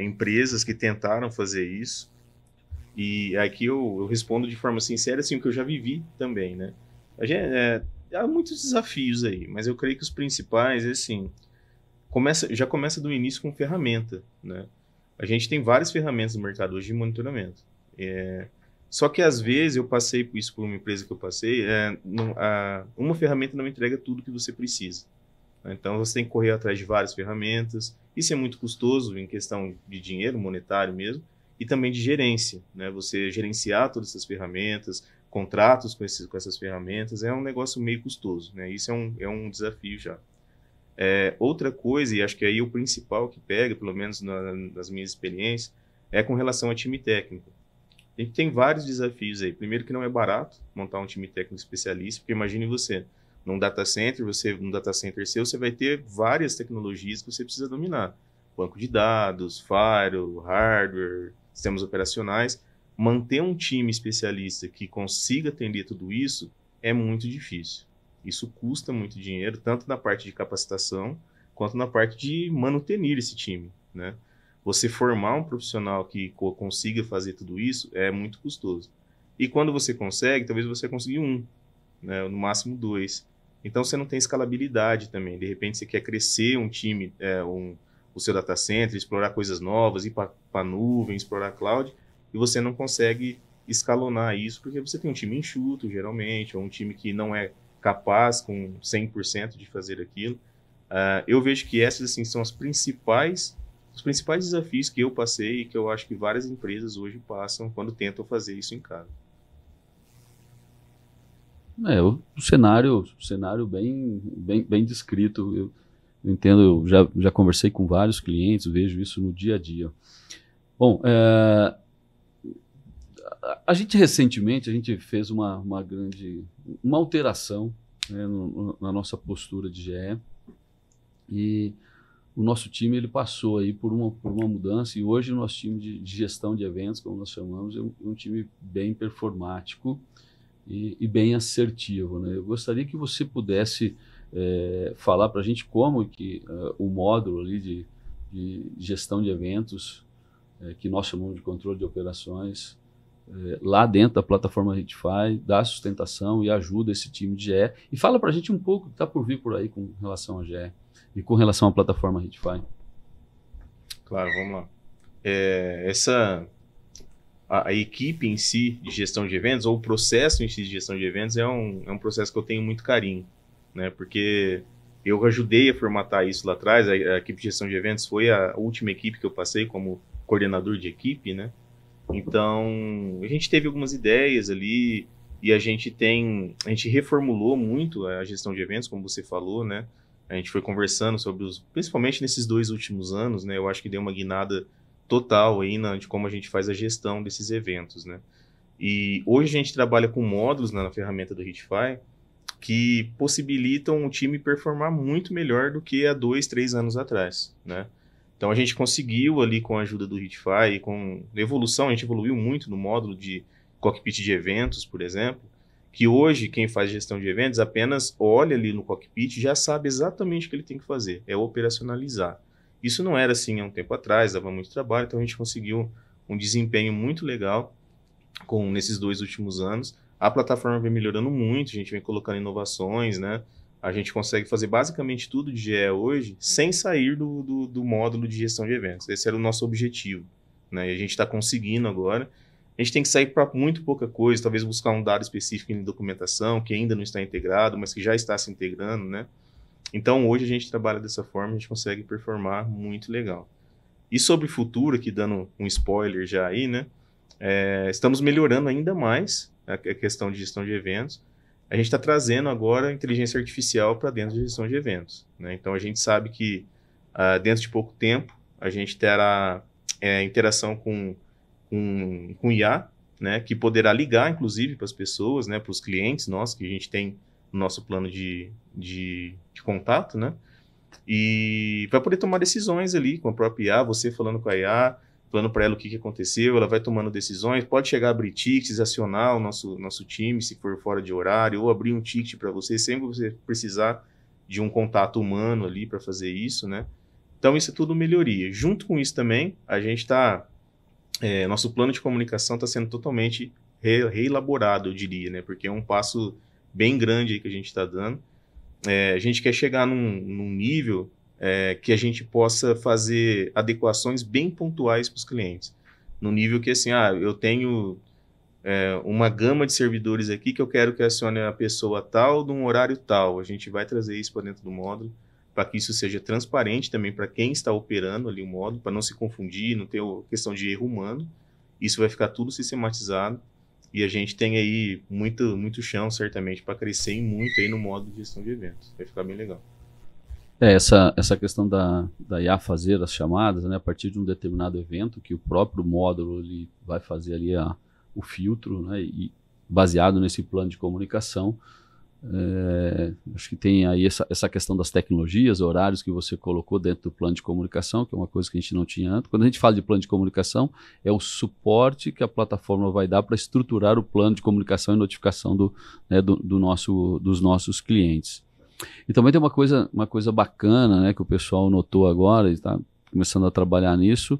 empresas que tentaram fazer isso. E aqui eu respondo de forma sincera, assim, o que eu já vivi também, né? Há muitos desafios aí, mas eu creio que os principais, assim, já começa do início com ferramenta, né? A gente tem várias ferramentas no mercado hoje de monitoramento. Só que, às vezes, eu passei por isso por uma empresa que eu passei, uma ferramenta não entrega tudo que você precisa. Então, você tem que correr atrás de várias ferramentas. Isso é muito custoso em questão de dinheiro, monetário mesmo, e também de gerência, né? Você gerenciar todas essas ferramentas, contratos com essas ferramentas, é um negócio meio custoso, né? Isso é um desafio já. Outra coisa, e acho que aí o principal que pega, pelo menos nas minhas experiências, é com relação ao time técnico. A gente tem vários desafios aí. Primeiro que não é barato montar um time técnico especialista, porque imagine você, num data center seu, você vai ter várias tecnologias que você precisa dominar. Banco de dados, firewall, hardware, sistemas operacionais. Manter um time especialista que consiga atender tudo isso é muito difícil. Isso custa muito dinheiro, tanto na parte de capacitação, quanto na parte de manutenir esse time, né? Você formar um profissional que consiga fazer tudo isso é muito custoso. E quando você consegue, talvez você consiga né? No máximo 2. Então você não tem escalabilidade também. De repente você quer crescer um time, o seu data center, explorar coisas novas, ir para a nuvem, explorar cloud, e você não consegue escalonar isso porque você tem um time enxuto, geralmente, ou um time que não é capaz com 100% de fazer aquilo. Eu vejo que essas assim, são os principais desafios que eu passei e que eu acho que várias empresas hoje passam quando tentam fazer isso em casa. O cenário bem descrito. Eu entendo, eu já conversei com vários clientes, vejo isso no dia a dia. Bom, a gente recentemente fez uma alteração, né, na nossa postura de GE, e o nosso time ele passou aí por uma mudança e hoje o nosso time de gestão de eventos, como nós chamamos, é um time bem performático e bem assertivo, né? Eu gostaria que você pudesse falar para a gente como que o módulo ali de gestão de eventos, que nós chamamos de controle de operações, lá dentro da plataforma Redify, dá sustentação e ajuda esse time de GE. E fala para a gente um pouco o que está por vir por aí com relação a GE e com relação à plataforma Redify. Claro, vamos lá. A equipe em si de gestão de eventos, ou o processo em si de gestão de eventos, é um processo que eu tenho muito carinho, né? Porque eu ajudei a formatar isso lá atrás. A equipe de gestão de eventos foi a última equipe que eu passei como coordenador de equipe, né? Então, a gente teve algumas ideias ali e a gente reformulou muito a gestão de eventos, como você falou, né? A gente foi conversando sobre principalmente nesses 2 últimos anos, né? Eu acho que deu uma guinada total aí de como a gente faz a gestão desses eventos, né? E hoje a gente trabalha com módulos na ferramenta do Redify que possibilitam o time performar muito melhor do que há 2, 3 anos atrás, né? Então a gente conseguiu ali com a ajuda do Redify e com evolução, a gente evoluiu muito no módulo de cockpit de eventos, por exemplo, que hoje quem faz gestão de eventos apenas olha ali no cockpit e já sabe exatamente o que ele tem que fazer, é operacionalizar. Isso não era assim há um tempo atrás, dava muito trabalho, então a gente conseguiu um desempenho muito legal nesses 2 últimos anos. A plataforma vem melhorando muito, a gente vem colocando inovações, né? A gente consegue fazer basicamente tudo de GE hoje sem sair do módulo de gestão de eventos. Esse era o nosso objetivo, né? E a gente está conseguindo agora. A gente tem que sair para muito pouca coisa, talvez buscar um dado específico em documentação que ainda não está integrado, mas que já está se integrando, né? Então, hoje a gente trabalha dessa forma, a gente consegue performar muito legal. E sobre o futuro, aqui dando um spoiler já aí, né? Estamos melhorando ainda mais a questão de gestão de eventos. A gente está trazendo agora inteligência artificial para dentro de gestão de eventos, né? Então, a gente sabe que dentro de pouco tempo, a gente terá interação com IA, né? Que poderá ligar, inclusive, para as pessoas, né? Para os clientes nossos, que a gente tem no nosso plano de contato, né? E vai poder tomar decisões ali com a própria IA, você falando com a IA, falando para ela o que aconteceu, ela vai tomando decisões, pode chegar a abrir tickets, acionar o nosso time, se for fora de horário, ou abrir um ticket para você, sem você precisar de um contato humano ali para fazer isso, né? Então, isso é tudo melhoria. Junto com isso também, a gente está... nosso plano de comunicação está sendo totalmente reelaborado, eu diria, né? Porque é um passo bem grande aí que a gente está dando. A gente quer chegar num nível que a gente possa fazer adequações bem pontuais para os clientes. No nível que, assim, eu tenho uma gama de servidores aqui que eu quero que acione a pessoa tal num horário tal. A gente vai trazer isso para dentro do módulo, para que isso seja transparente também para quem está operando ali o módulo, para não se confundir, não ter questão de erro humano. Isso vai ficar tudo sistematizado. E a gente tem aí muito chão, certamente, para crescer e muito aí no módulo de gestão de eventos. Vai ficar bem legal. Essa questão da IA fazer as chamadas, né, a partir de um determinado evento, que o próprio módulo ele vai fazer ali o filtro, né, e baseado nesse plano de comunicação. Acho que tem aí essa questão das tecnologias, horários que você colocou dentro do plano de comunicação, que é uma coisa que a gente não tinha antes. Quando a gente fala de plano de comunicação, é o suporte que a plataforma vai dar para estruturar o plano de comunicação e notificação dos nossos clientes. E também tem uma coisa bacana, né, que o pessoal notou agora e está começando a trabalhar nisso,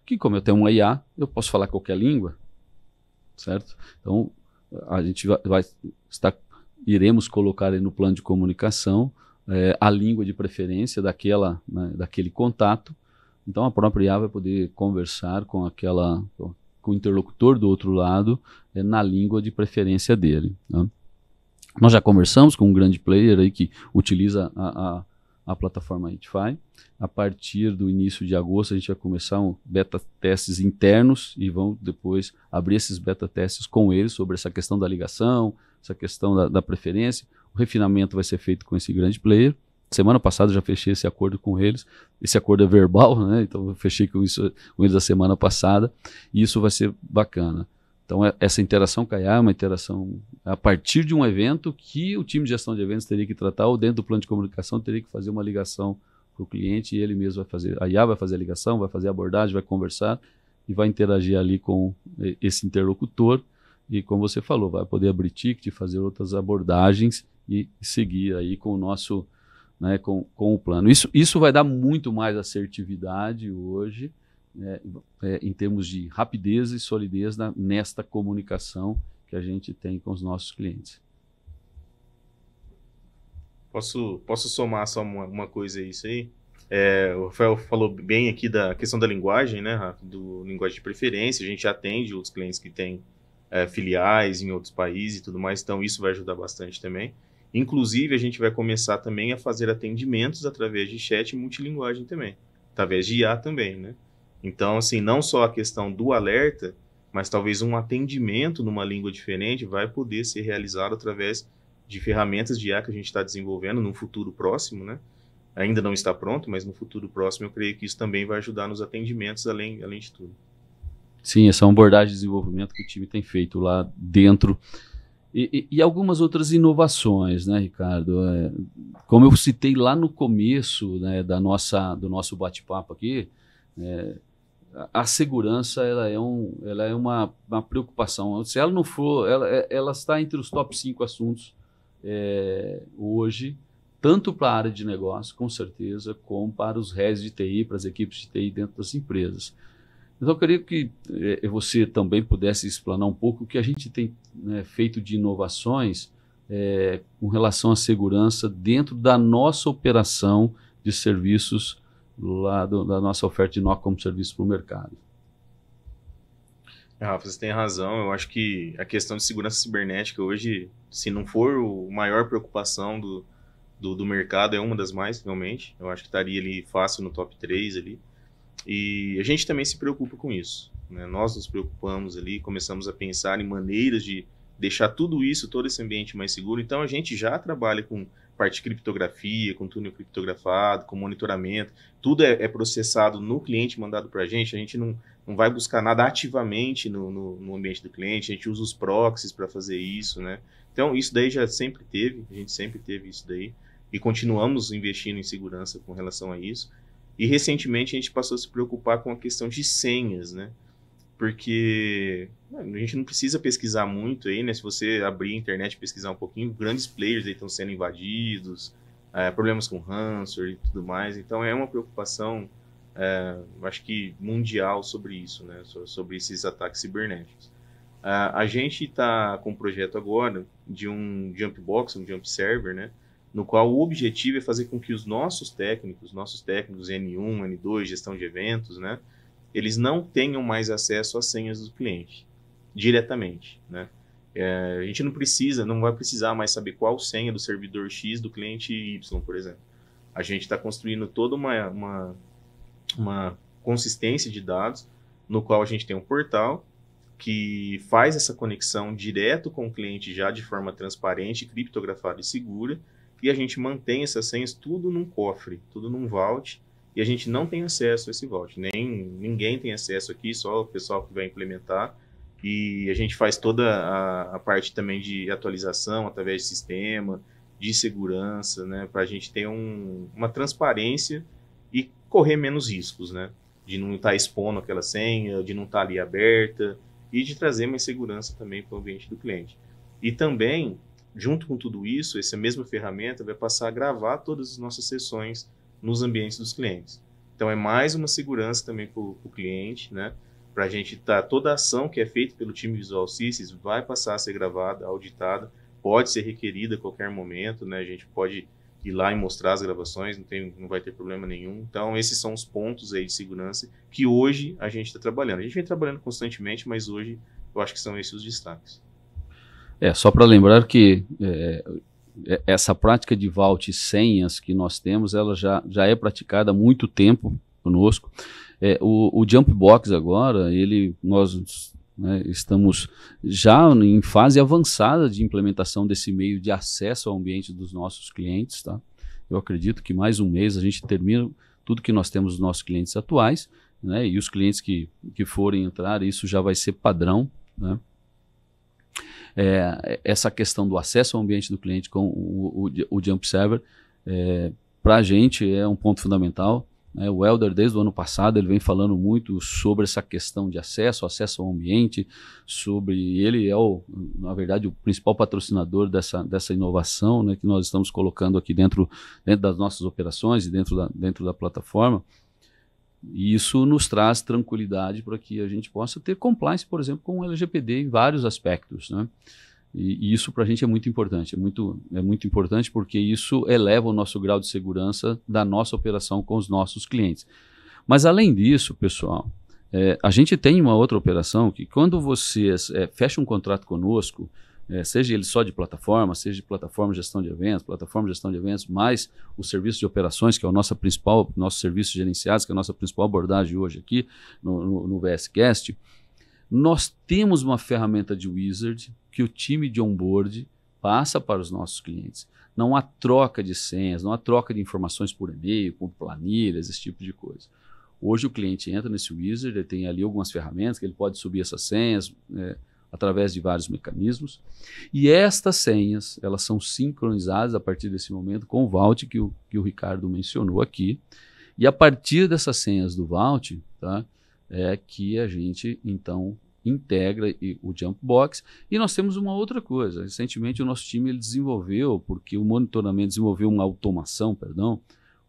que como eu tenho uma IA, eu posso falar qualquer língua, certo? Então, a gente iremos colocar aí no plano de comunicação a língua de preferência daquele contato. Então a própria IA vai poder conversar com o interlocutor do outro lado na língua de preferência dele, né? Nós já conversamos com um grande player aí que utiliza a plataforma Redify. A partir do início de agosto a gente vai começar beta testes internos e vão depois abrir esses beta testes com eles sobre essa questão da ligação, essa questão da preferência. O refinamento vai ser feito com esse grande player. Semana passada eu já fechei esse acordo com eles. Esse acordo é verbal, né? Então eu fechei com eles a semana passada e isso vai ser bacana. Então essa interação com a IA é uma interação a partir de um evento que o time de gestão de eventos teria que tratar, ou dentro do plano de comunicação teria que fazer uma ligação o cliente e ele mesmo vai fazer, a IA vai fazer a ligação, vai fazer a abordagem, vai conversar e vai interagir ali com esse interlocutor e, como você falou, vai poder abrir ticket, fazer outras abordagens e seguir aí com o nosso, né, com o plano. Isso vai dar muito mais assertividade hoje, em termos de rapidez e solidez nesta comunicação que a gente tem com os nossos clientes. Posso somar só uma coisa a isso aí? O Rafael falou bem aqui da questão da linguagem, né, Rafa? Do linguagem de preferência. A gente atende outros clientes que têm filiais em outros países e tudo mais, então isso vai ajudar bastante também. Inclusive, a gente vai começar também a fazer atendimentos através de chat multilinguagem também, através de IA também, né? Então, assim, não só a questão do alerta, mas talvez um atendimento numa língua diferente vai poder ser realizado através de ferramentas de IA que a gente está desenvolvendo num futuro próximo, né? Ainda não está pronto, mas no futuro próximo eu creio que isso também vai ajudar nos atendimentos, além de tudo. Sim, essa é uma abordagem de desenvolvimento que o time tem feito lá dentro. E algumas outras inovações, né, Ricardo? Como eu citei lá no começo, né, do nosso bate-papo aqui, a segurança ela é uma preocupação. Se ela não for, ela está entre os top 5 assuntos hoje, tanto para a área de negócio, com certeza, como para os heads de TI, para as equipes de TI dentro das empresas. Então, eu queria que você também pudesse explanar um pouco o que a gente tem, né, feito de inovações com relação à segurança dentro da nossa operação de serviços lá da nossa oferta de NOC como serviço para o mercado. Rafa, você tem razão. Eu acho que a questão de segurança cibernética hoje, se não for a maior preocupação do mercado, é uma das mais, realmente. Eu acho que estaria ali fácil no top 3 ali. E a gente também se preocupa com isso, né? Nós nos preocupamos ali, começamos a pensar em maneiras de deixar tudo isso, todo esse ambiente mais seguro. Então, a gente já trabalha com parte de criptografia, com túnel criptografado, com monitoramento. Tudo é processado no cliente, mandado para a gente não vai buscar nada ativamente no ambiente do cliente, a gente usa os proxies para fazer isso, né? Então, isso daí já sempre teve, a gente sempre teve isso daí, e continuamos investindo em segurança com relação a isso. E recentemente a gente passou a se preocupar com a questão de senhas, né? Porque a gente não precisa pesquisar muito aí, né? Se você abrir a internet e pesquisar um pouquinho, grandes players aí estão sendo invadidos, problemas com ransomware e tudo mais. Então é uma preocupação, acho que mundial sobre isso, né? Sobre esses ataques cibernéticos. A gente está com um projeto agora de um jump box, um jump server, né? No qual o objetivo é fazer com que os nossos técnicos N1, N2, gestão de eventos, né, eles não tenham mais acesso às senhas do cliente, diretamente, né? A gente não vai precisar mais saber qual senha do servidor X do cliente Y, por exemplo. A gente está construindo toda uma consistência de dados, no qual a gente tem um portal que faz essa conexão direto com o cliente já de forma transparente, criptografada e segura, e a gente mantém essas senhas tudo num cofre, tudo num vault, e a gente não tem acesso a esse vault. Ninguém tem acesso aqui, só o pessoal que vai implementar. E a gente faz toda a parte também de atualização através de sistema, de segurança, né, para a gente ter uma transparência e correr menos riscos, né, de não estar expondo aquela senha, de não estar ali aberta, e de trazer mais segurança também para o ambiente do cliente. E também, junto com tudo isso, essa mesma ferramenta vai passar a gravar todas as nossas sessões nos ambientes dos clientes. Então, é mais uma segurança também para o cliente, né? Para a gente toda a ação que é feita pelo time Visual Systems vai passar a ser gravada, auditada, pode ser requerida a qualquer momento, né? A gente pode ir lá e mostrar as gravações, não vai ter problema nenhum. Então, esses são os pontos aí de segurança que hoje a gente está trabalhando. A gente vem trabalhando constantemente, mas hoje eu acho que são esses os destaques. Só para lembrar que essa prática de vault e senhas que nós temos, ela já é praticada há muito tempo conosco. O Jump Box agora, nós estamos já em fase avançada de implementação desse meio de acesso ao ambiente dos nossos clientes, tá? Eu acredito que mais um mês a gente termina tudo que nós temos dos nossos clientes atuais, né? E os clientes que forem entrar, isso já vai ser padrão, né? Essa questão do acesso ao ambiente do cliente com o Jump Server, para a gente é um ponto fundamental. O Helder, desde o ano passado, ele vem falando muito sobre essa questão de acesso ao ambiente, ele é, na verdade, o principal patrocinador dessa inovação, né, que nós estamos colocando aqui dentro das nossas operações e dentro da plataforma. E isso nos traz tranquilidade para que a gente possa ter compliance, por exemplo, com o LGPD em vários aspectos, né? E isso para a gente é muito importante, é muito importante porque isso eleva o nosso grau de segurança da nossa operação com os nossos clientes. Mas além disso, pessoal, a gente tem uma outra operação que quando vocês fecham um contrato conosco, seja ele só de plataforma, seja de plataforma de gestão de eventos, mais o serviço de operações, que é o nosso serviço gerenciados, que é a nossa principal abordagem hoje aqui no VSCast, nós temos uma ferramenta de Wizard que o time de onboard passa para os nossos clientes. Não há troca de senhas, não há troca de informações por e-mail, por planilhas, esse tipo de coisa. Hoje o cliente entra nesse Wizard, ele tem ali algumas ferramentas que ele pode subir essas senhas através de vários mecanismos. E estas senhas, elas são sincronizadas a partir desse momento com o Vault que o Ricardo mencionou aqui. E a partir dessas senhas do Vault, tá, é que a gente, então, integra o Jumpbox. E nós temos uma outra coisa. Recentemente, o nosso time desenvolveu uma automação,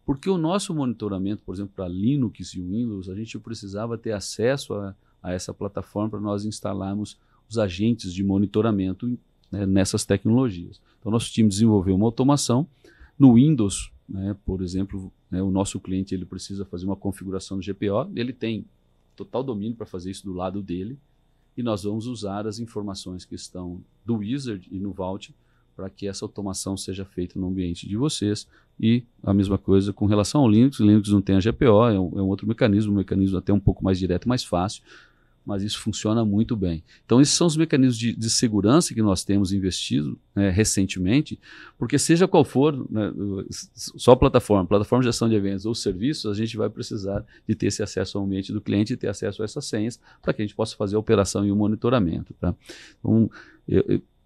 porque o nosso monitoramento, por exemplo, para Linux e Windows, a gente precisava ter acesso a essa plataforma para nós instalarmos os agentes de monitoramento, né, nessas tecnologias. Então, nosso time desenvolveu uma automação. No Windows, né, por exemplo, né, o nosso cliente ele precisa fazer uma configuração do GPO, ele tem total domínio para fazer isso do lado dele, e nós vamos usar as informações que estão do Wizard e no Vault para que essa automação seja feita no ambiente de vocês. E a mesma coisa com relação ao Linux. O Linux não tem a GPO, é um outro mecanismo, até um pouco mais direto, mais fácil, mas isso funciona muito bem. Então, esses são os mecanismos de segurança que nós temos investido, né, recentemente, porque seja qual for, né, só plataforma de gestão de eventos ou serviços, a gente vai precisar de ter esse acesso ao ambiente do cliente e ter acesso a essas senhas para que a gente possa fazer a operação e o monitoramento. Tá? Então,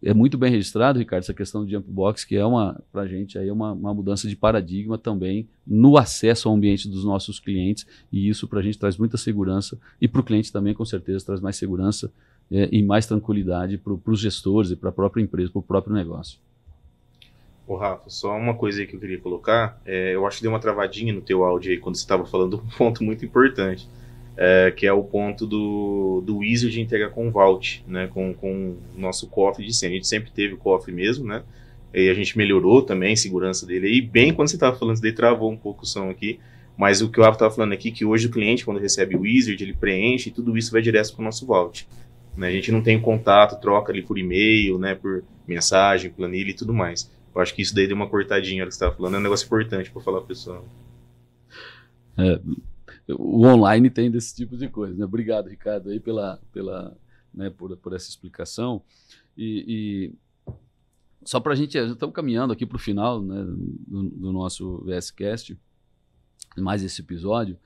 é muito bem registrado, Ricardo, essa questão do Jumpbox, que para a gente aí é uma mudança de paradigma também no acesso ao ambiente dos nossos clientes, e isso para a gente traz muita segurança, e para o cliente também, com certeza, traz mais segurança e mais tranquilidade para os gestores e para a própria empresa, para o próprio negócio. Ô Rafa, só uma coisa aí que eu queria colocar, eu acho que deu uma travadinha no teu áudio aí quando você estava falando um ponto muito importante. Que é o ponto do Wizard integrar com o Vault, né, com o nosso cofre de senha. A gente sempre teve o cofre mesmo, né, e a gente melhorou também a segurança dele. E bem quando você estava falando isso daí, travou um pouco o som aqui, mas o que o Rafa estava falando aqui, que hoje o cliente, quando recebe o Wizard, ele preenche e tudo isso vai direto para o nosso Vault. Né, a gente não tem contato, troca ali por e-mail, né, por mensagem, planilha e tudo mais. Eu acho que isso daí deu uma cortadinha, que você estava falando, é um negócio importante para falar para o pessoal. O online tem desse tipo de coisa, né? Obrigado, Ricardo, aí né, por essa explicação. E só para a gente, já estamos caminhando aqui para o final, né, do nosso VSCast, mais esse episódio,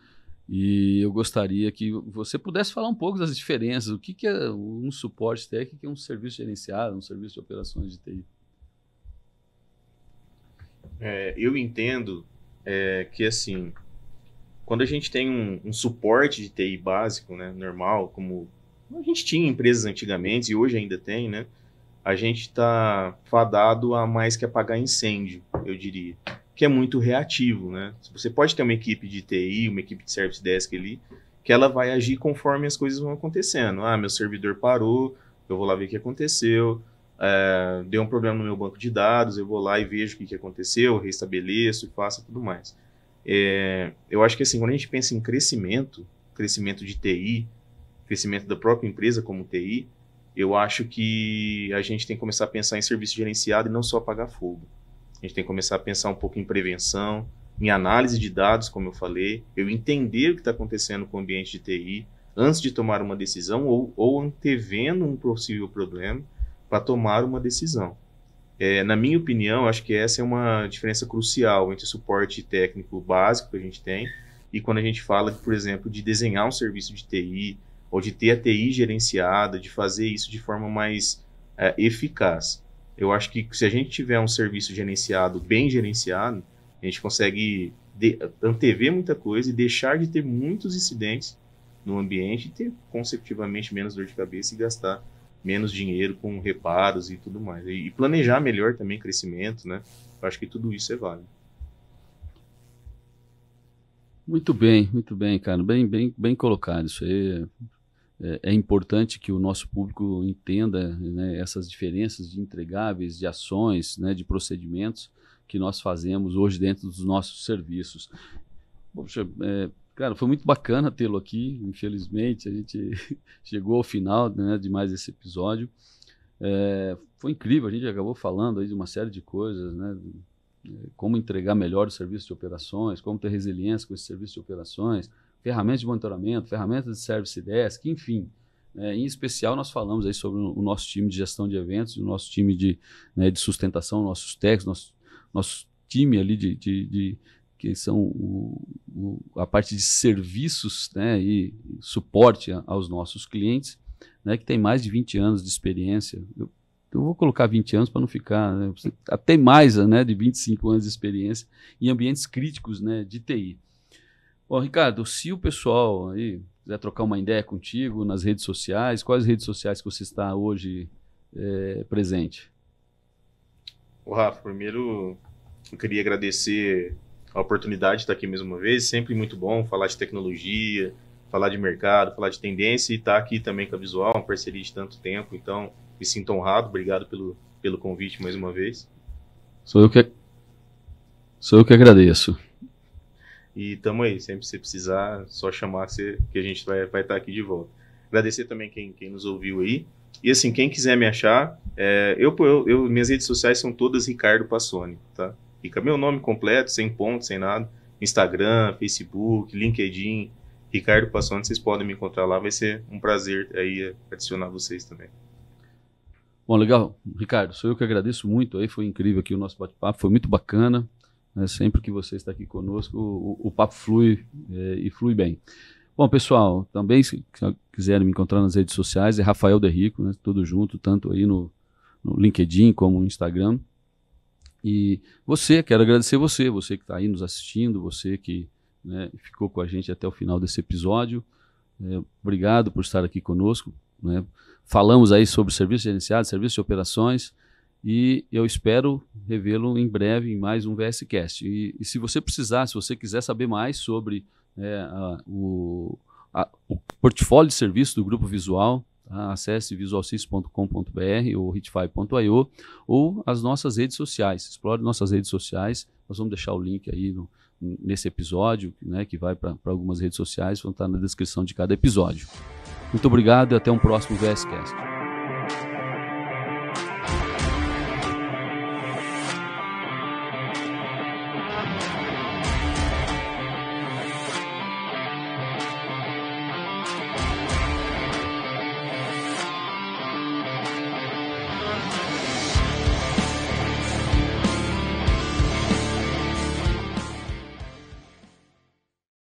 e eu gostaria que você pudesse falar um pouco das diferenças, o que é um suporte técnico, o que é um serviço gerenciado, um serviço de operações de TI. Eu entendo que, assim, quando a gente tem um suporte de TI básico, né, normal, como a gente tinha em empresas antigamente e hoje ainda tem, né, a gente está fadado a mais que apagar incêndio, eu diria, que é muito reativo, né? Você pode ter uma equipe de TI, uma equipe de Service Desk ali, que ela vai agir conforme as coisas vão acontecendo. Meu servidor parou, eu vou lá ver o que aconteceu, deu um problema no meu banco de dados, eu vou lá e vejo o que aconteceu, restabeleço e faço tudo mais. Eu acho que assim, quando a gente pensa em crescimento de TI, crescimento da própria empresa como TI, eu acho que a gente tem que começar a pensar em serviço gerenciado e não só apagar fogo. A gente tem que começar a pensar um pouco em prevenção, em análise de dados, como eu falei, eu entender o que está acontecendo com o ambiente de TI antes de tomar uma decisão ou antevendo um possível problema para tomar uma decisão. Na minha opinião, acho que essa é uma diferença crucial entre o suporte técnico básico que a gente tem e quando a gente fala, por exemplo, de desenhar um serviço de TI ou de ter a TI gerenciada, de fazer isso de forma mais eficaz. Eu acho que se a gente tiver um serviço gerenciado, bem gerenciado, a gente consegue antever muita coisa e deixar de ter muitos incidentes no ambiente e ter consecutivamente menos dor de cabeça e gastar menos dinheiro com reparos e tudo mais. E planejar melhor também crescimento, né? Eu acho que tudo isso é válido. Muito bem, cara. Bem colocado. Isso aí é importante que o nosso público entenda, né, essas diferenças de entregáveis, de ações, né, de procedimentos que nós fazemos hoje dentro dos nossos serviços. Poxa, cara, foi muito bacana tê-lo aqui. Infelizmente, a gente chegou ao final, né, de mais esse episódio. Foi incrível, a gente acabou falando aí de uma série de coisas, né? Como entregar melhor o serviço de operações, como ter resiliência com esse serviço de operações, ferramentas de monitoramento, ferramentas de Service Desk, enfim. Em especial, nós falamos aí sobre o nosso time de gestão de eventos, o nosso time de sustentação, nossos técnicos, nosso time ali que são a parte de serviços, né, e suporte aos nossos clientes, né, que tem mais de 20 anos de experiência. Eu vou colocar 20 anos para não ficar, né, até mais, né, de 25 anos de experiência em ambientes críticos, né, de TI. Bom, Ricardo, se o pessoal aí quiser trocar uma ideia contigo nas redes sociais, quais redes sociais que você está hoje presente? Rafa, primeiro eu queria agradecer a oportunidade de estar aqui mais uma vez. Sempre muito bom falar de tecnologia, falar de mercado, falar de tendência e estar aqui também com a Visual, uma parceria de tanto tempo. Então, me sinto honrado. Obrigado pelo convite mais uma vez. Sou eu que agradeço. E tamo aí, sempre que você precisar, só chamar que a gente vai estar aqui de volta. Agradecer também quem nos ouviu aí. E assim, quem quiser me achar, minhas redes sociais são todas Ricardo Passoni, tá? Fica meu nome completo, sem ponto, sem nada. Instagram, Facebook, LinkedIn, Ricardo Passoni, vocês podem me encontrar lá. Vai ser um prazer aí adicionar vocês também. Bom, legal. Ricardo, sou eu que agradeço muito. Aí foi incrível aqui o nosso bate-papo, foi muito bacana. Sempre que você está aqui conosco, o papo flui e flui bem. Bom, pessoal, também se quiserem me encontrar nas redes sociais, é Rafael Derrico, né, tudo junto, tanto aí no LinkedIn como no Instagram. E quero agradecer você que está aí nos assistindo, você que, né, ficou com a gente até o final desse episódio. Obrigado por estar aqui conosco, né? Falamos aí sobre serviços gerenciados, serviços de operações, e eu espero revê-lo em breve em mais um VScast. E se você precisar, se você quiser saber mais sobre o portfólio de serviços do Grupo Visual, tá? Acesse visualsys.com.br ou hitfy.io ou as nossas redes sociais. Explore nossas redes sociais. Nós vamos deixar o link aí nesse episódio, né, que vai para algumas redes sociais, vão estar na descrição de cada episódio. Muito obrigado e até um próximo VScast.